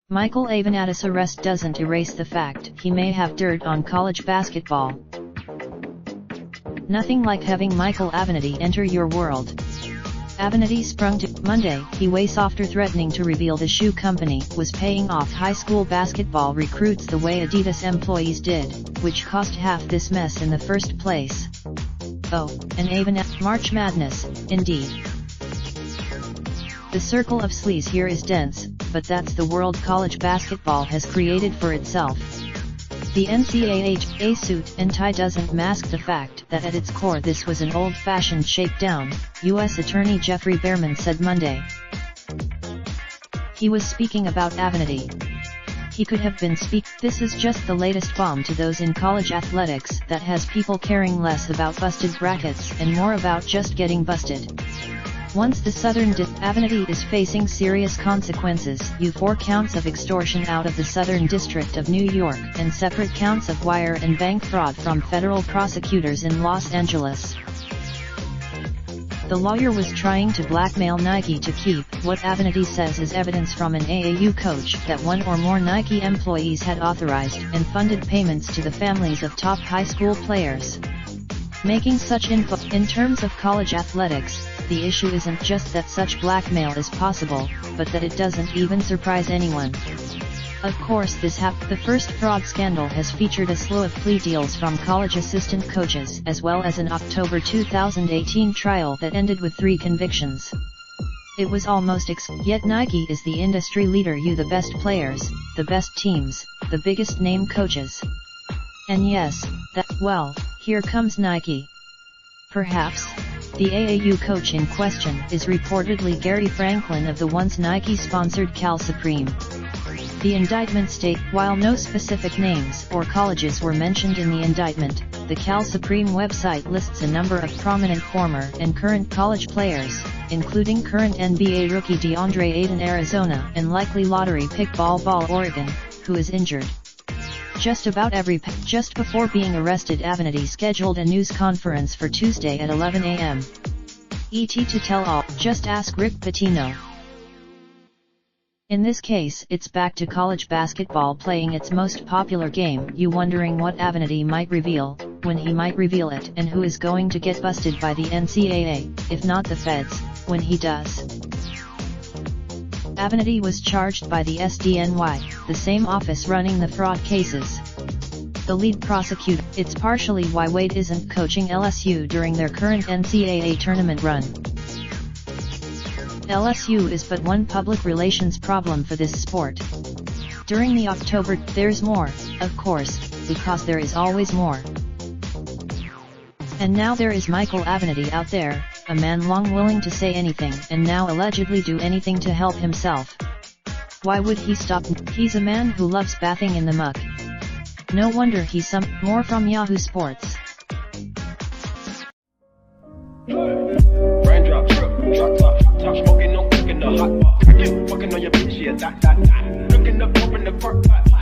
Michael Avenattis' arrest doesn't erase the fact he may have dirt on college basketball. Nothing like having Michael Avenatti enter your world. Avenatti sprung to Monday. He was after threatening to reveal the shoe company was paying off high school basketball recruits the way Adidas employees did, which caused half this mess in the first place. Oh, and Avenatti March Madness, indeed. The circle of sleaze here is dense, but that's the world college basketball has created for itself. The NCAA suit and tie doesn't mask the fact that at its core this was an old-fashioned shakedown, U.S. Attorney Jeffrey Behrman said Monday. He was speaking about Avenatti. He could have been This is just the latest bomb to those in college athletics that has people caring less about busted brackets and more about just getting busted. Once the Southern Avenatti is facing serious consequences, 4 counts of extortion out of the Southern District of New York and separate counts of wire and bank fraud from federal prosecutors in Los Angeles. The lawyer was trying to blackmail Nike to keep what Avenatti says is evidence from an AAU coach that one or more Nike employees had authorized and funded payments to the families of top high school players. Making such info in terms of college athletics, the issue isn't just that such blackmail is possible, but that it doesn't even surprise anyone. Of course the first fraud scandal has featured a slew of plea deals from college assistant coaches as well as an October 2018 trial that ended with 3 convictions. It was almost yet Nike is the industry leader, the best players, the best teams, the biggest name coaches. And yes, here comes Nike. Perhaps. The AAU coach in question is reportedly Gary Franklin of the once Nike-sponsored Cal Supreme. The indictment states, while no specific names or colleges were mentioned in the indictment, the Cal Supreme website lists a number of prominent former and current college players, including current NBA rookie DeAndre Ayton Arizona and likely lottery pick Ball Oregon, who is injured. Just before being arrested, Avenatti scheduled a news conference for Tuesday at 11 a.m. ET to tell all, just ask Rick Pitino. In this case, it's back to college basketball playing its most popular game. You wondering what Avenatti might reveal, when he might reveal it, and who is going to get busted by the NCAA, if not the feds, when he does. Avenatti was charged by the SDNY, the same office running the fraud cases. The lead prosecutor. It's partially why Wade isn't coaching LSU during their current NCAA tournament run. LSU is but one public relations problem for this sport. During the October, there's more, of course, because there is always more. And now there is Michael Avenatti out there, a man long willing to say anything and now allegedly do anything to help himself. Why would he stop? He's a man who loves bathing in the muck. No wonder he's more from Yahoo Sports. Raindrop, drop top smoking, no cooking the hot pot. Fucking on your bitch, yeah, that. Looking up, open the park pot.